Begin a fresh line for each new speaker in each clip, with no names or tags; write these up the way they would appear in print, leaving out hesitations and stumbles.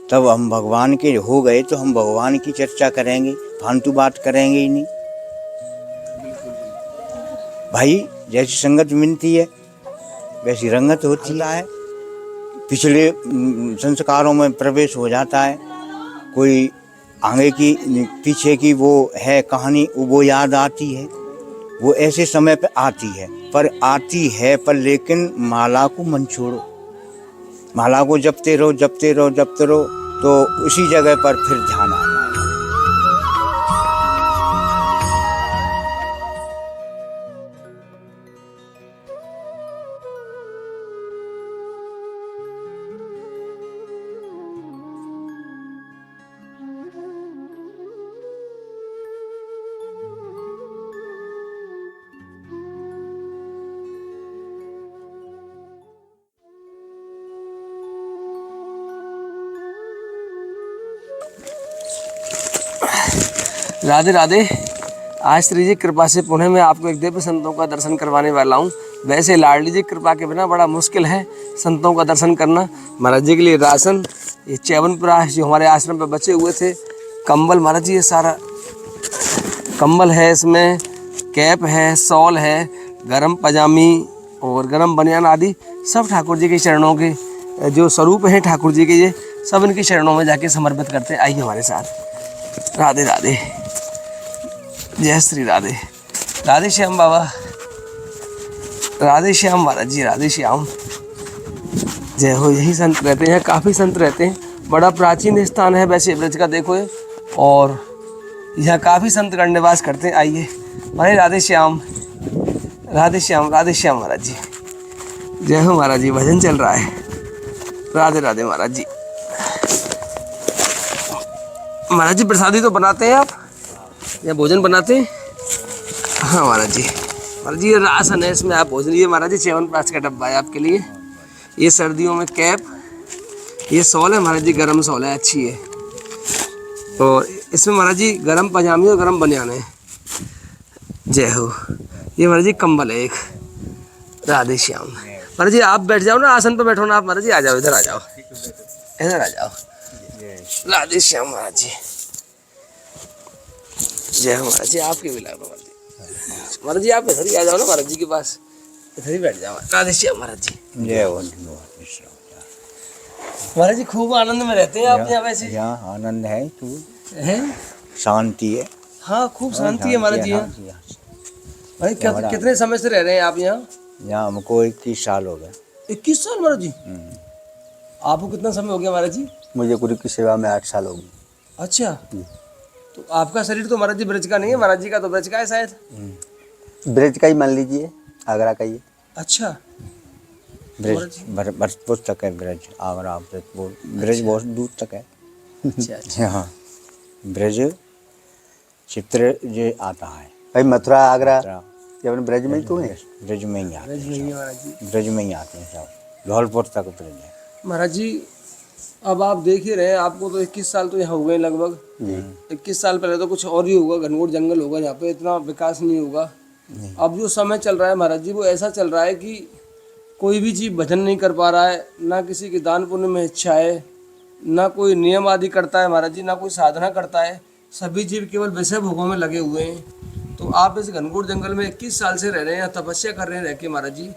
तब हम भगवान के हो गए तो हम भगवान की चर्चा करेंगे, फालतू बात करेंगे ही नहीं। भाई जैसी संगत मिलती है वैसी रंगत होती है। पिछले संस्कारों में प्रवेश हो जाता है, कोई आगे की पीछे की वो है कहानी वो याद आती है, वो ऐसे समय पे आती है, पर लेकिन माला को मन छोड़ो, माला को जपते रहो जपते रहो जपते रहो, तो उसी जगह पर फिर ध्यान आ जाएगा।
राधे राधे। आज श्री जी कृपा से पुणे में आपको एक दिव्य संतों का दर्शन करवाने वाला हूँ। वैसे लाडली जी कृपा के बिना बड़ा मुश्किल है संतों का दर्शन करना। महाराज जी के लिए राशन, ये च्यवनप्राश जो हमारे आश्रम पे बचे हुए थे, कंबल, महाराज जी ये सारा कंबल है, इसमें कैप है, शॉल है, गरम पजामी और गरम बनियान आदि सब ठाकुर जी के चरणों के जो स्वरूप हैं ठाकुर जी के, ये सब इनके चरणों में जाके समर्पित करते हैं। आइए हमारे साथ। राधे राधे, जय श्री राधे। राधे श्याम बाबा, राधे श्याम महाराज जी, राधे श्याम, जय हो। यही संत रहते हैं, काफ़ी संत रहते हैं। बड़ा प्राचीन स्थान है वैसे ब्रज का, देखो ये, और यहाँ काफ़ी संत गण निवास करते हैं। आइए भाई, राधे श्याम, राधे श्याम, राधे श्याम महाराज जी, जय हो महाराज जी। भजन चल रहा है। राधे राधे महाराज जी। महाराज जी प्रसादी तो बनाते हैं आप या भोजन बनाते हैं? हाँ महाराज जी, महाराज जी ये राशन है, इसमें आप भोजन, ये महाराज जी च्यवनप्राश का डब्बा है आपके लिए। ये सर्दियों में कैप, ये शॉल है महाराज जी, गरम शॉल है, अच्छी है। और इसमें महाराज जी गरम पजामी और गरम बनियान है। जय हो। ये महाराज जी कंबल है एक। राधे श्याम। महाराज जी आप बैठ जाओ ना, आसन पर बैठो ना आप। महाराज जी आ जाओ, इधर आ जाओ, इधर आ जाओ। राधे श्याम महाराज जी, जय हो महाराज जी। आपके भी लागू महाराज जी। महाराज जी आप इधर ही आ जाओ ना महाराज जी के पास, इधर ही बैठ जाओ। राधे श्याम महाराज जी,
जय हो।
महाराज जी खूब आनंद में रहते हैं आप यहाँ? वैसे
यहाँ आनंद है, तू
है,
शांति है।
हाँ खूब शांति है महाराज जी यहाँ। भाई कितने समय से रह रहे हैं आप यहाँ?
यहाँ हमको 21 साल हो गए।
21 साल महाराज जी? आपको कितना समय हो गया महाराज जी?
मुझे गुरु की सेवा में 8 साल हो गए।
अच्छा, तो आपका शरीर तो महाराज जी ब्रज का नहीं है, महाराज जी का तो ब्रज का है शायद।
ब्रज का ही मान लीजिए, आगरा का ही।
अच्छा,
ब्रज बहुत तक है, ब्रज आगरा ब्रज बहुत दूर तक है।
अच्छा।
हाँ, ब्रज चित्र जो आता है भाई, मथुरा आगरा जब ब्रज में ही तो है, ब्रज में ही आते हैं, ब्रज में ही आते हैं सब, धौलपुर तक ब्रज है
महाराज जी। अब आप देख ही रहे हैं, आपको तो 21 साल तो यहाँ हो गए लगभग। 21 साल पहले तो कुछ और ही होगा, घनघोर जंगल होगा, यहाँ पे इतना विकास नहीं होगा। अब जो समय चल रहा है महाराज जी, वो ऐसा चल रहा है कि कोई भी जीव भजन नहीं कर पा रहा है, ना किसी की दान पुण्य में इच्छा है, ना कोई नियम आदि करता है महाराज जी, ना कोई साधना करता है। सभी जीव केवल विषय भोगों में लगे हुए हैं। तो आप इस घनघोर जंगल में 21 साल से रह रहे हैं, तपस्या कर रहे हैं रह के महाराज जी,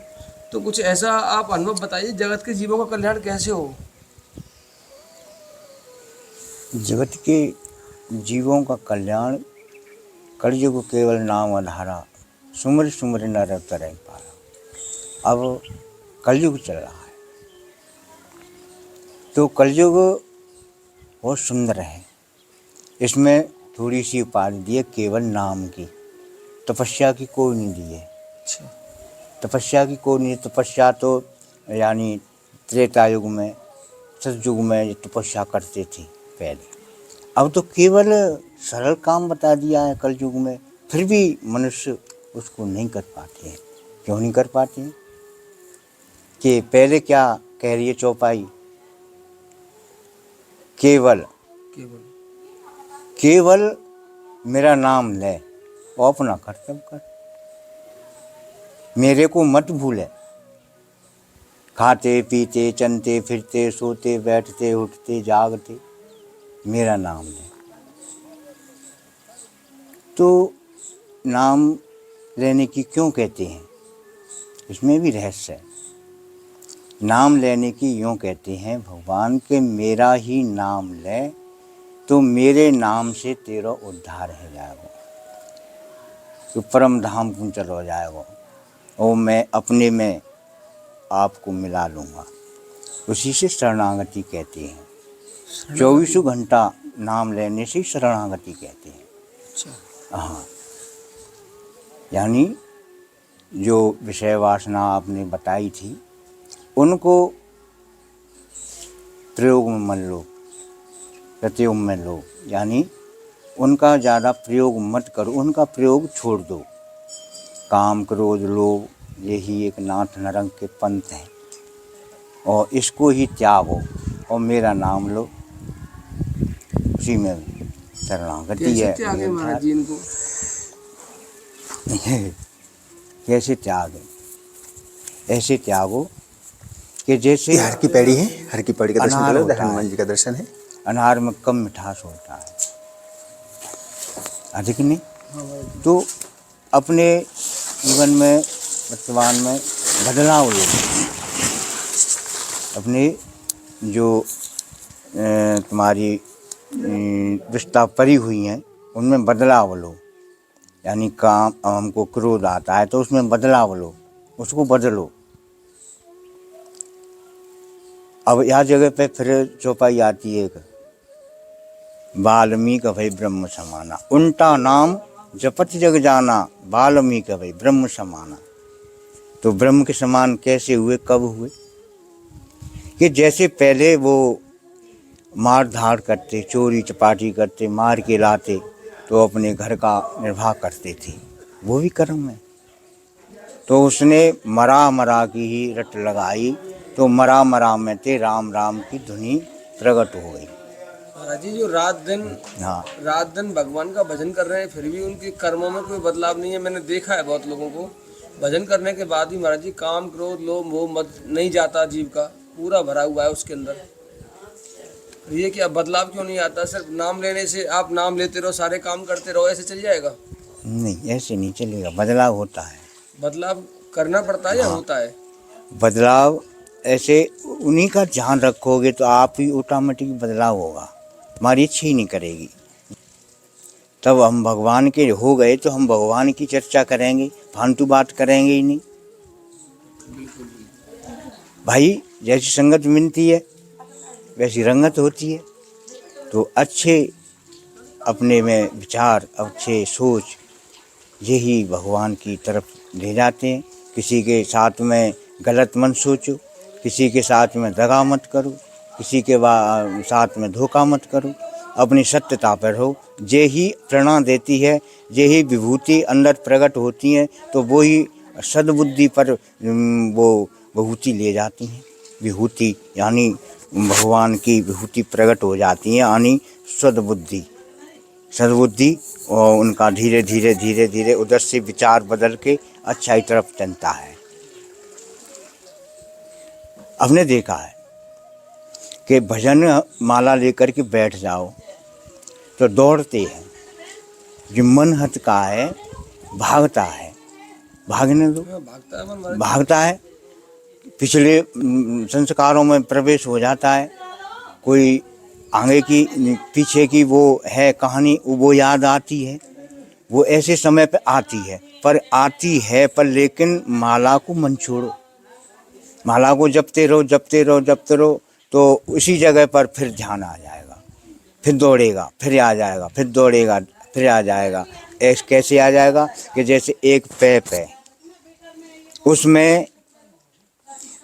तो कुछ ऐसा आप अनुभव बताइए, जगत के जीवों का कल्याण कैसे हो?
जगत के जीवों का कल्याण कलयुग केवल नाम आधारा, सुमर सुमर नर तरह पारा। अब कलयुग चल रहा है, तो कलयुग बहुत सुंदर है। इसमें थोड़ी सी उपाधि दी है, केवल नाम की, तपस्या की कोई नहीं दी है।
अच्छा,
तपस्या की कोई नहीं। तपस्या तो यानी त्रेता युग में, सतयुग में तपस्या करते थे पहले। अब तो केवल सरल काम बता दिया है कलयुग में, फिर भी मनुष्य उसको नहीं कर पाते हैं। क्यों नहीं कर पाते हैं? कि पहले क्या कह रही है चौपाई, केवल केवल मेरा नाम ले और अपना कर्तव्य कर, मेरे को मत भूले। खाते पीते चलते फिरते सोते बैठते उठते जागते मेरा नाम ले। तो नाम लेने की क्यों कहते हैं, इसमें भी रहस्य है। नाम लेने की यूँ कहते हैं भगवान के मेरा ही नाम ले तो मेरे नाम से तेरा उद्धार हो जाएगा, तो परम धाम कुंचल हो जाएगा और मैं अपने में आपको मिला लूँगा। उसी से शरणागति कहते हैं। 24 घंटा नाम लेने से शरणागति कहते हैं। हाँ, यानी जो विषय वासना आपने बताई थी उनको प्रयोग में मन लो, प्रत्योग में लो, यानी उनका ज़्यादा प्रयोग मत करो, उनका प्रयोग छोड़ दो। काम क्रोध लोभ यही एक नाथ नरंग के पंथ हैं और इसको ही त्यागो और मेरा नाम लो, उसी में शरणागति है।
त्यागे महाराज जी इनको?
कैसे त्याग, ऐसे त्यागो कि जैसे
हर की पैड़ी है, हर की पैड़ी का दर्शन
अनार
करो,
होता है।
हनुमान जी का दर्शन है।
अनार में कम मिठास होता है, अधिक नहीं। तो अपने जीवन में वर्तमान में बदलाव लो, अपने जो तुम्हारी रिश्ता परी हुई हैं उनमें बदलाव लो। यानी काम, हमको क्रोध आता है तो उसमें बदलाव लो, उसको बदलो। अब यह जगह पे फिर चौपाई आती है, वाल्मीकि भई ब्रह्म समाना, उल्टा नाम जपत जग जाना, वाल्मीकि भई ब्रह्म समाना। तो ब्रह्म के समान कैसे हुए, कब हुए? कि जैसे पहले वो मार धाड़ करते, चोरी चपाटी करते, मार के लाते तो अपने घर का निर्वाह करते थे, वो भी कर्म है। तो उसने मरा मरा की ही रट लगाई, तो मरा मरा में ते राम राम की धुनी प्रकट हो गई।
महाराज जी जो रात दिन भगवान का भजन कर रहे हैं फिर भी उनके कर्मों में कोई बदलाव नहीं है। मैंने देखा है बहुत लोगों को भजन करने के बाद भी महाराज जी काम क्रोध लोभ मोह मद नहीं जाता, जीव का पूरा भरा हुआ है उसके अंदर। ये क्या बदलाव क्यों नहीं आता? सिर्फ नाम लेने से, आप नाम लेते रहो, सारे काम करते रहो, ऐसे चल जाएगा?
नहीं, ऐसे नहीं चलेगा, बदलाव होता है।
बदलाव करना पड़ता है या होता है?
बदलाव ऐसे उन्हीं का ध्यान रखोगे तो आप ही ऑटोमेटिक बदलाव होगा, हमारी इच्छा ही नहीं करेगी। तब हम भगवान के हो गए तो हम भगवान की चर्चा करेंगे, फालतू बात करेंगे ही नहीं। भाई जैसी संगत मिलती है वैसी रंगत होती है। तो अच्छे अपने में विचार, अच्छे सोच यही भगवान की तरफ ले जाते हैं। किसी के साथ में गलत मन सोचो, किसी के साथ में दगा मत करो, किसी के साथ में धोखा मत करो, अपनी सत्यता पर रहो। जे ही प्रेरणा देती है, जे ही विभूति अंदर प्रकट होती है तो वो ही सद्बुद्धि पर वो विभूति ले जाती हैं। विभूति यानी भगवान की विभूति प्रकट हो जाती है, यानी सद्बुद्धि। सद्बुद्धि और उनका धीरे धीरे धीरे धीरे उधर से विचार बदल के अच्छाई तरफ चलता है। हमने देखा है कि भजन माला लेकर के बैठ जाओ तो दौड़ते हैं, जो मन हटका है भागता है, भागने दो, भागता है, पिछले संस्कारों में प्रवेश हो जाता है। कोई आगे की पीछे की वो है कहानी, वो याद आती है, वो ऐसे समय पे आती है, पर लेकिन माला को मन छोड़ो, माला को जपते रहो जपते रहो जपते रहो, तो उसी जगह पर फिर ध्यान आ जाएगा, फिर दौड़ेगा, फिर आ जाएगा, फिर दौड़ेगा, फिर आ जाएगा। ऐसे कैसे आ जाएगा कि जैसे एक पैप है, उसमें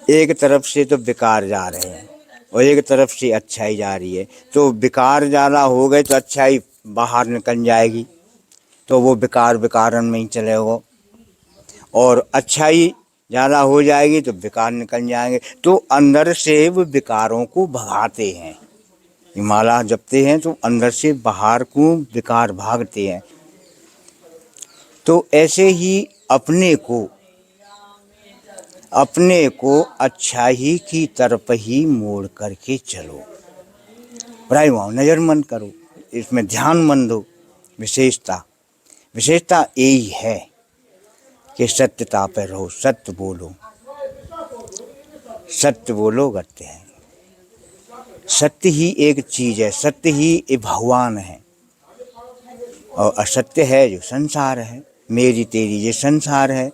एक तरफ से तो विकार जा रहे हैं और एक तरफ से अच्छाई जा रही है। तो विकार ज़्यादा हो गए तो अच्छाई बाहर निकल जाएगी, तो वो विकारन में ही चलेगा, और अच्छाई ज़्यादा हो जाएगी तो विकार निकल जाएंगे। तो अंदर से वो विकारों को भगाते हैं। माला जपते हैं तो अंदर से बाहर को विकार भागते हैं। तो ऐसे ही अपने को अपने को अच्छाई की तरफ ही मोड़ करके चलो। प्राय वहाँ नज़र मन करो, इसमें ध्यान मन दो। विशेषता विशेषता यही है कि सत्यता पे रहो, सत्य बोलो, सत्य बोलो करते हैं। सत्य ही एक चीज़ है, सत्य ही एक भगवान है, और असत्य है जो संसार है। मेरी तेरी ये संसार है,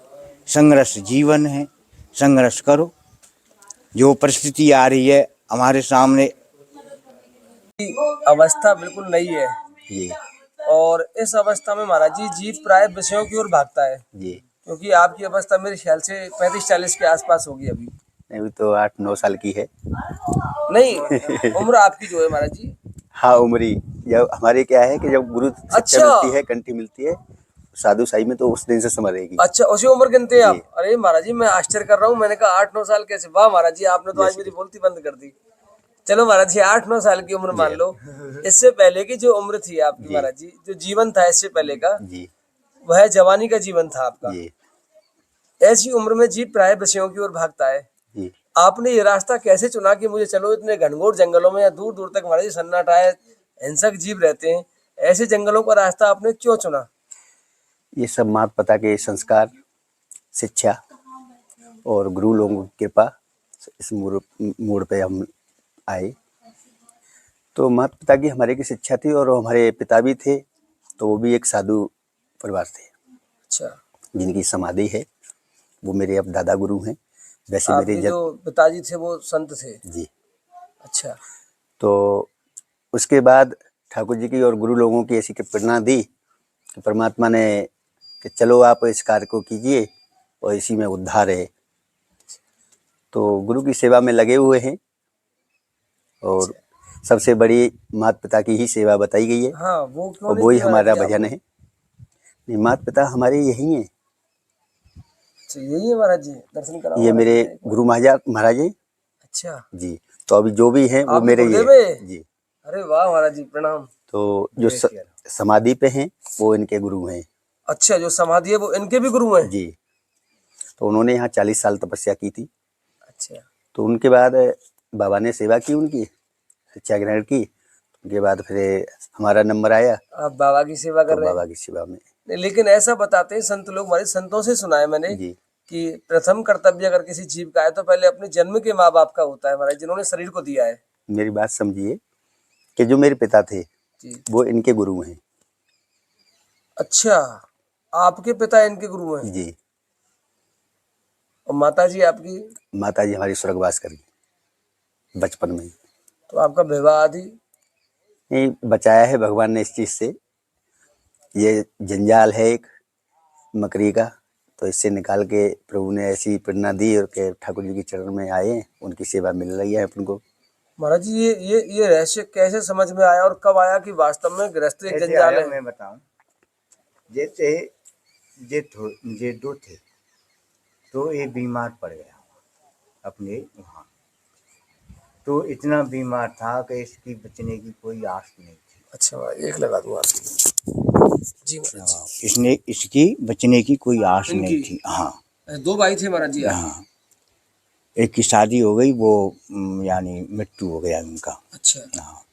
संघर्ष जीवन है, संघर्ष करो। जो परिस्थिति आ रही है हमारे सामने,
अवस्था बिल्कुल नई है
जी
और इस अवस्था में महाराज जी जीव प्राय विषयों की ओर भागता है,
जी।
क्योंकि आपकी अवस्था मेरे ख्याल से 35-40 के आसपास होगी अभी।
अभी तो 8-9 साल की है।
नहीं, उम्र आपकी जो है महाराज जी।
हाँ, उम्री जब हमारे क्या है कि जब गुरु शिक्षा
अच्छा।
मिलती है, कंठी मिलती है साधु साई में, तो उस दिन से समझ रहेगी।
अच्छा, उसी उम्र गिनते हैं
जी।
आप? अरे महाराज जी, मैं आश्चर्य कर रहा हूँ। मैंने कहा 8-9 साल कैसे? वाह महाराज जी, आपने तो आज
जैसे-
मेरी बोलती बंद कर दी। चलो महाराज जी, 8-9 साल की उम्र मान
जी।
लो। इससे पहले की जो उम्र थी आपकी
जी।
महाराज जी, जो जीवन था इससे पहले का,
जी
वह जवानी का जीवन था आपका।
जी
ऐसी उम्र में जीव प्राय विषयों की ओर भागता है।
जी।
आपने ये रास्ता कैसे चुना कि मुझे चलो इतने घनघोर जंगलों में या दूर दूर तक महाराज जी सन्नाटा है, हिंसक जीव रहते हैं, ऐसे जंगलों का रास्ता आपने क्यों चुना?
ये सब माता पिता के संस्कार, शिक्षा और गुरु लोगों की कृपा, इस मोड़ पे हम आए। तो माता पिता की हमारे की शिक्षा थी, और हमारे पिता भी थे, तो वो भी एक साधु परिवार थे,
अच्छा,
जिनकी समाधि है। वो मेरे अब दादा गुरु हैं। वैसे मेरे
आपके जो पिताजी थे वो संत थे?
जी।
अच्छा।
तो उसके बाद ठाकुर जी की और गुरु लोगों की ऐसी प्रेरणा दी कि परमात्मा ने कि चलो आप इस कार्य को कीजिए और इसी में उद्धार है। तो गुरु की सेवा में लगे हुए हैं, और सबसे बड़ी माता पिता की ही सेवा बताई गई है।
हाँ, वो क्यों
और
नहीं
वही
की महाराज
हमारा
जी
भजन
आपने?
है। नहीं, माता पिता हमारे यही हैं।
अच्छा, यही है महाराज जी, दर्शन कराओ
ये
महाराज
मेरे
जी का एक बार।
गुरु महाराज हैं
अच्छा,
जी। तो अभी जो भी हैं वो
आपके
मेरे ये
गुरुदेव है?
जी।
अरे वाह महाराज जी, प्रणाम।
तो जो समाधि पे हैं वो इनके गुरु हैं
अच्छा, जो समाधि है वो इनके भी गुरु हैं?
जी। तो उन्होंने यहाँ 40 साल तपस्या की थी।
अच्छा।
तो उनके बाद बाबा ने सेवा की, उनकी शिक्षा ग्रहण की। उनके बाद फिर हमारा नंबर आया,
आप बाबा की सेवा
तो
कर रहे हैं?
बाबा की सेवा में
नहीं, लेकिन ऐसा बताते हैं संत लोग, हमारे संतों से सुना है मैंने
जी।
कि प्रथम कर्तव्य अगर किसी जीव का है तो पहले अपने जन्म के माँ बाप का होता है महाराज, जिन्होंने शरीर को दिया है।
मेरी बात समझिए कि जो मेरे पिता थे
जी।
वो इनके गुरु हैं
अच्छा, आपके पिता इनके गुरु हैं?
जी।
और माता जी आपकी?
माता जी हमारी स्वर्गवास कर गई बचपन में ही।
तो आपका विवाह आदि?
नहीं, बचाया है भगवान ने इस चीज़ से। ये जंजाल है एक मकरी का, तो इससे निकाल के प्रभु ने ऐसी प्रेरणा दी, और के ठाकुर जी के चरण में आए, उनकी सेवा मिल रही है अपन को।
महाराज जी, ये रहस्य कैसे समझ में आया और कब आया कि वास्तव में गृहस्थ एक जंजाल है?
मैं बताऊं, जैसे ये दो थे, तो ये बीमार पड़ गया अपने वहाँ। तो इतना बीमार था कि इसकी बचने की कोई आस नहीं थी।
अच्छा भाई, एक लगा दूं आपकी जी महाराज जी।
इसने इसकी बचने की कोई आस नहीं
इनकी?
थी। हाँ
2 भाई थे महाराज जी?
हाँ। एक की शादी हो गई, वो यानी मृत्यु हो गया उनका।
अच्छा।
हाँ,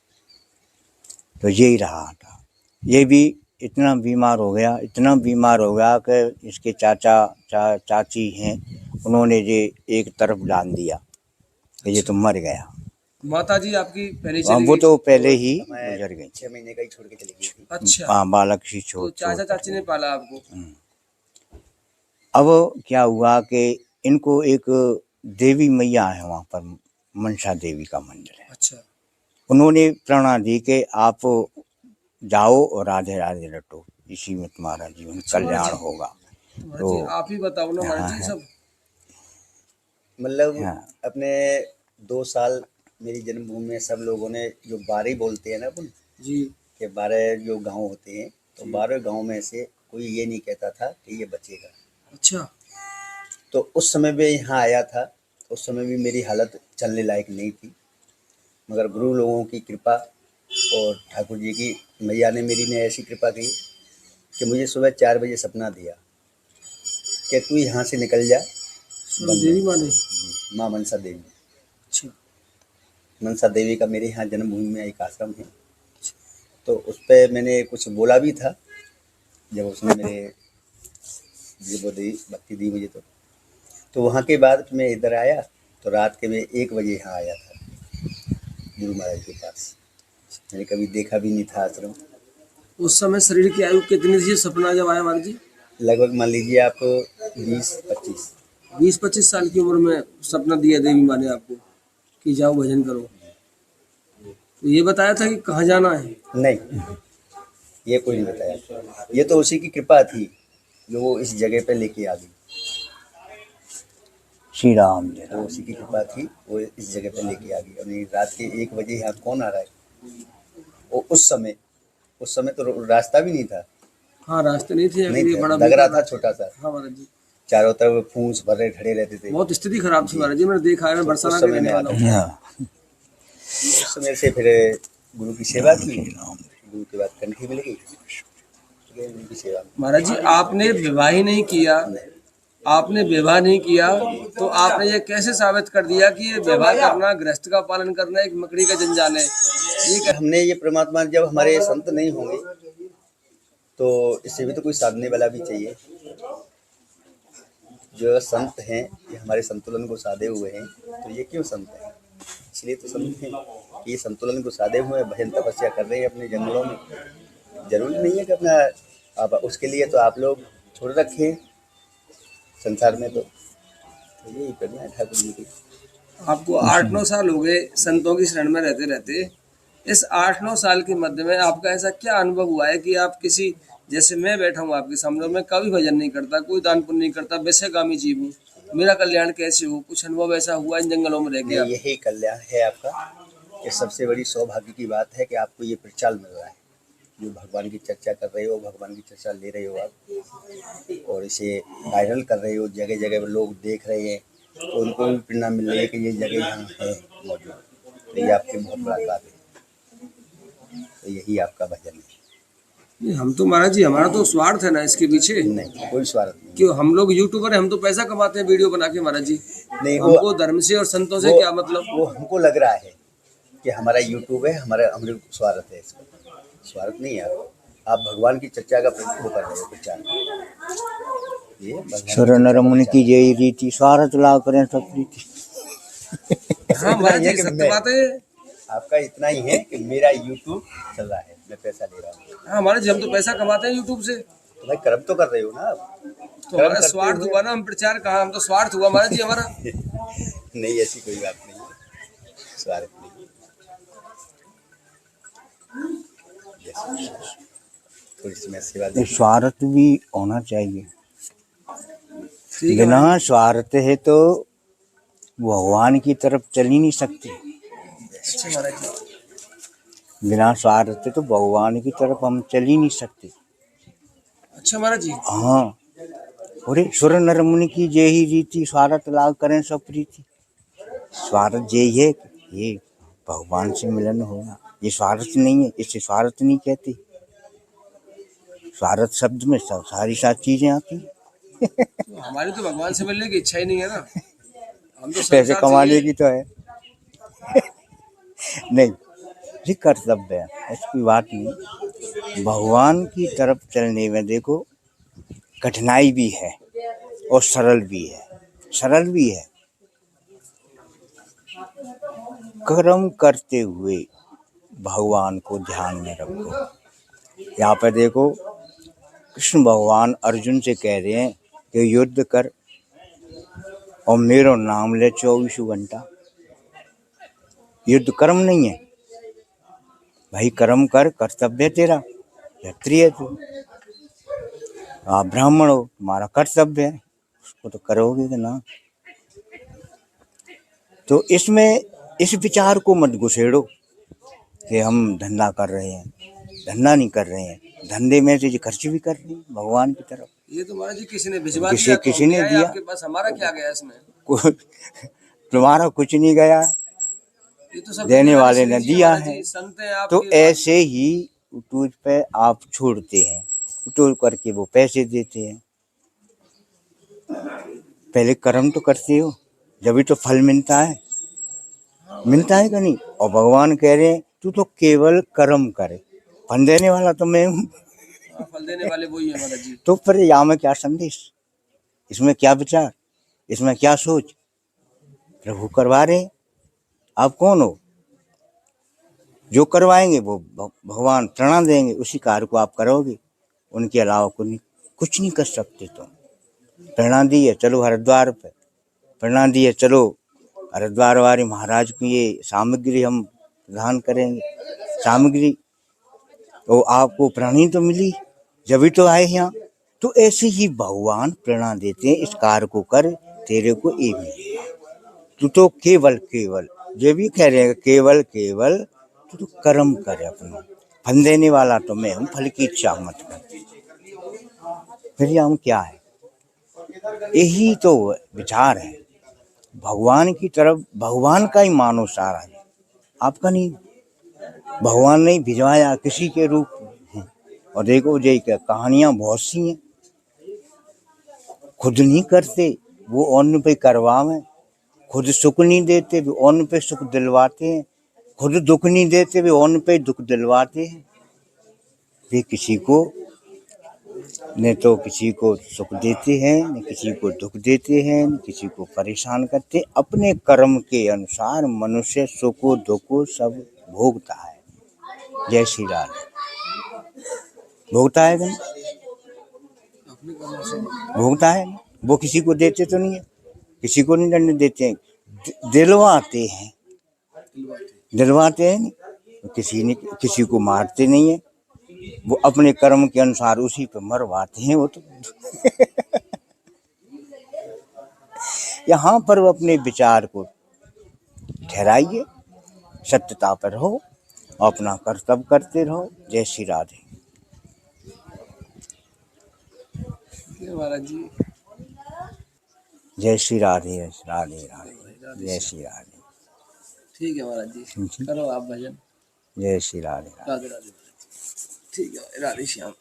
तो यही रहा था। ये भी इतना बीमार हो गया, इतना बीमार हो गया कि इसके चाची हैं, उन्होंने ये एक तरफ डाल दिया कि ये तो मर गया।
माता जी आपकी पहले
हाँ,
चली
वो
गई?
तो पहले ही गुजर गई।
6 महीने का ही छोड़ के चली गई थी।
अच्छा,
हाँ, बालक सी
तो
छोड़
चाचा चाची ने पाला आपको?
अब क्या हुआ कि इनको एक देवी मैया है वहाँ पर, मनसा देवी का मंदिर है।
अच्छा।
उन्होंने प्रेरणा दी कि आप जाओ और राधे राधे रटो, इसी में तुम्हारा जीवन कल्याण होगा।
महाराज जी आप ही बताओ ना महाराज जी सब।
मतलब
हाँ।
अपने 2 साल मेरी जन्मभूमि में सब लोगों ने जो 12 बोलते हैं ना अपन
जी।
कि 12 जो गांव होते हैं, तो 12 गांव में से कोई ये नहीं कहता था कि ये बचेगा।
अच्छा।
तो उस समय भी यहाँ आया था, उस समय भी मेरी हालत चलने लायक नहीं थी, मगर गुरु लोगों की कृपा और ठाकुर जी की मैया ने ऐसी कृपा की कि मुझे सुबह 4 बजे सपना दिया कि तू यहाँ से निकल जा,
देवी माने।
माँ मनसा देवी।
अच्छा।
मनसा देवी का मेरे यहाँ जन्मभूमि में एक आश्रम है, तो उस पर मैंने कुछ बोला भी था जब उसने मेरे वो दी भक्ति दी मुझे। तो वहाँ के बाद मैं इधर आया तो रात के मैं 1 बजे यहाँ आया था गुरु महाराज के पास। मैंने कभी देखा भी नहीं था आश्रम।
उस समय शरीर की आयु कितनी थी सपना जब आया महाराज जी?
लगभग मान लीजिए आप 20-25।
20-25 साल की उम्र में सपना दिया देवी माँ ने आपको कि जाओ भजन करो। तो ये बताया था कि कहाँ जाना है?
नहीं, ये कोई नहीं बताया। ये तो उसी की कृपा थी जो वो इस जगह पे लेके आ गई।
श्री राम जय
वो उसी की कृपा थी, वो इस जगह पे लेके आ गई। और ये रात के 1 बजे यहाँ कौन आ रहा है? वो उस समय तो रास्ता भी नहीं था।
हाँ, रास्ते नहीं थे,
नहीं था,
बड़ा
लग रहा था छोटा सा।
हाँ महाराज जी,
चारों तरफ फूस भरे खड़े रहते थे।
बहुत स्थिति खराब थी महाराज जी, मैंने देखा है, मैं बरसाना
उस
के
समय
रहने वाला हूँ।
हाँ।
उस समय से फिर गुरु की सेवा की। गुरु के बाद कंठी मिल गई, गुरु की सेवा में।
महाराज जी, आपने विवाह ही नहीं किया, आपने विवाह नहीं किया तो आपने ये कैसे साबित कर दिया कि ये विवाह करना, गृहस्थ का पालन करना एक मकड़ी का जंजाल है? ये
हमने ये परमात्मा जब हमारे संत नहीं होंगे तो इससे भी तो कोई साधने वाला भी चाहिए। जो संत हैं ये हमारे संतुलन को साधे हुए हैं, तो ये क्यों संत हैं? इसलिए तो संत हैं कि ये संतुलन को साधे हुए भजन तपस्या कर रहे हैं अपने जंगलों में। जरूरी नहीं है कि अपना आप उसके लिए तो आप लोग छोड़ रखे संसार में। तो यही करना है ठाकुर जी की।
आपको 8-9 साल हो गए संतों की शरण में रहते रहते। इस 8-9 साल के मध्य में आपका ऐसा क्या अनुभव हुआ है कि आप किसी, जैसे मैं बैठा हूँ आपके सामने, मैं कभी भजन नहीं करता, कोई दान पुण्य नहीं करता, वैश्यगामी जीव हूँ, मेरा कल्याण कैसे हो? कुछ अनुभव ऐसा हुआ इन जंगलों में रह गया?
यही कल्याण है आपका। ये सबसे बड़ी सौभाग्य की बात है कि आपको ये प्रचार मिल रहा है। जो भगवान की चर्चा कर रहे हो, भगवान की चर्चा ले रहे हो आप, और इसे वायरल कर रहे हो, जगह जगह लोग देख रहे हैं, तो उनको भी प्रेरणा मिल रही है कि ये जगह यहाँ है मौजूद। तो ये आपके बहुत बड़ा कार्य है। तो यही आपका भजन है।
नहीं, हम तो महाराज जी, हमारा तो स्वार्थ है ना इसके पीछे।
नहीं, कोई स्वार्थ नहीं।
क्यों? हम लोग यूट्यूबर हैं, हम तो पैसा कमाते हैं वीडियो बना के महाराज जी।
नहीं,
हमको धर्म से और संतों से क्या मतलब?
वो हमको लग रहा है कि हमारा यूट्यूब है, हमारे स्वार्थ है। इसका स्वार्थ नहीं है। आप भगवान की चर्चा का वो कर रहे हो, प्रचार। ये
सुर नर मुनि की जय रीति, स्वार्थ लाभ करें सब प्रीति।
हाँ महाराज जी, सत्य बात है।
आपका इतना ही है कि मेरा यूट्यूब चल रहा है, मैं पैसा ले रहा हूँ।
हाँ महाराज जी, हम तो पैसा कमाते हैं यूट्यूब से।
तो भाई कर्म तो कर रहे हो ना आप।
तो हमारा स्वार्थ हुआ ना, हम प्रचार कहाँ, हम तो स्वार्थ हुआ महाराज जी हमारा।
नहीं, ऐसी कोई बात नहीं है, स्वार्थ नहीं। थोड़ी सी मैं सेवा दे।
स्वार्थ भी होना चाहिए।
ठीक है
बिना स्वार्थ है तो भगवान की तरफ चल ही नहीं सकते।
अच्छा महाराज जी।
बिना स्वार्थ तो भगवान की तरफ हम चल ही नहीं सकते।
अच्छा महाराज जी।
हाँ, अरे सुर नर मुनि की जय ही रीति, स्वार्थ लाभ करें सब प्रीति। स्वार्थ यही है, ये भगवान से मिलन होगा। ये स्वार्थ नहीं है, इसे स्वार्थ नहीं कहते। स्वार्थ शब्द में सब सारी चीजें आती हैं।
तो हमारी तो भगवान से मिलने की इच्छा ही नहीं है ना, हम तो
पैसे
संसार
कमाने
से
की तो है। नहीं, ये कर्तव्य है, ऐसी बात नहीं। भगवान की तरफ चलने में देखो कठिनाई भी है और सरल भी है। सरल भी है, कर्म करते हुए भगवान को ध्यान में रखो। यहाँ पर देखो कृष्ण भगवान अर्जुन से कह रहे हैं कि युद्ध कर और मेरो नाम ले 24 घंटा। युद्ध कर्म नहीं है भाई, कर्म कर, कर्तव्य तेरा। क्षत्रिय तू, आप ब्राह्मण हो, तुम्हारा कर्तव्य है, उसको तो करोगे कि ना। तो इसमें इस विचार को मत घुसेड़ो कि हम धंधा कर रहे हैं। धंधा नहीं कर रहे हैं, धंधे में से खर्च भी कर रहे हैं भगवान की तरफ।
ये तो महाराज जी किसी ने भिजवा दिया, तो
किसी
हम
ने
क्या है
दिया।
आपके पास, हमारा क्या गया इसमें?
तुम्हारा कुछ नहीं गया,
ये तो सब
देने वाले ने
महाराज जी,
दिया है।
संत हैं आपके
तो
पास।
ऐसे ही यूट्यूब पे आप छोड़ते हैं, यूट्यूब करके वो पैसे देते हैं। पहले कर्म तो करते हो, जब तो फल मिलता है। मिलता है कि नहीं? और भगवान कह रहे हैं तू तो केवल कर्म करे, फल देने वाला तो मैं हूँ।
फल देने वाले वही है महाराज जी।
तो फिर यहाँ में क्या संदेश, इसमें क्या विचार, इसमें क्या सोच? प्रभु करवा रहे हैं, आप कौन हो? जो करवाएंगे वो भगवान प्रेरणा देंगे, उसी कार्य को आप करोगे, उनके अलावा कुछ नहीं कर सकते। तुम प्रेरणा दी है, चलो हरिद्वार पे, प्रेरणा दी है, चलो हरिद्वार वाले महाराज की ये सामग्री हम प्रदान करेंगे। सामग्री तो आपको प्रेरणा तो मिली, जब तो आए यहाँ। तो ऐसे ही भगवान प्रेरणा देते हैं, इस कार्य को कर, तेरे को ये मिलेगा। तू तो केवल केवल, जो भी कह रहे हैं केवल केवल, तू तो कर्म करे अपना, फल देने वाला तो मैं हूँ, फल की इच्छा मत कर। फिर हम क्या है? यही तो विचार है। भगवान की तरफ, भगवान का ही मानो सारा है, आपका नहीं। भगवान ने भिजवाया किसी के रूप में। और देखो जय क्या कहानियां बहुत सी हैं, खुद नहीं करते वो अन्य पे करवावे, खुद सुख नहीं देते वो अन्य पे सुख दिलवाते हैं, खुद दुख नहीं देते वो अन्य पे दुख दिलवाते हैं। वे किसी को न तो किसी को सुख देते हैं, न किसी को दुख देते हैं, न किसी को परेशान करते। अपने कर्म के अनुसार मनुष्य सुख दुख सब भोगता है। जय श्री राम। भोगता है कि भोगता है? वो किसी को देते तो नहीं है, किसी को नहीं दंड देते हैं, दिलवाते हैं, दिलवाते हैं नहीं। किसी को मारते नहीं है, वो अपने कर्म के अनुसार उसी पे मरवाते हैं। वो तो यहाँ पर वो अपने विचार को ठहराइए, सत्यता पर रहो, अपना कर्तव्य करते रहो। जय श्री राधे।
महाराज जी
जय श्री राधे, राधे राधे, जय श्री राधे।
ठीक है महाराज जी, करो आप भजन।
जय श्री राधे।
राधे राधे। ठीक है, राधे श्याम।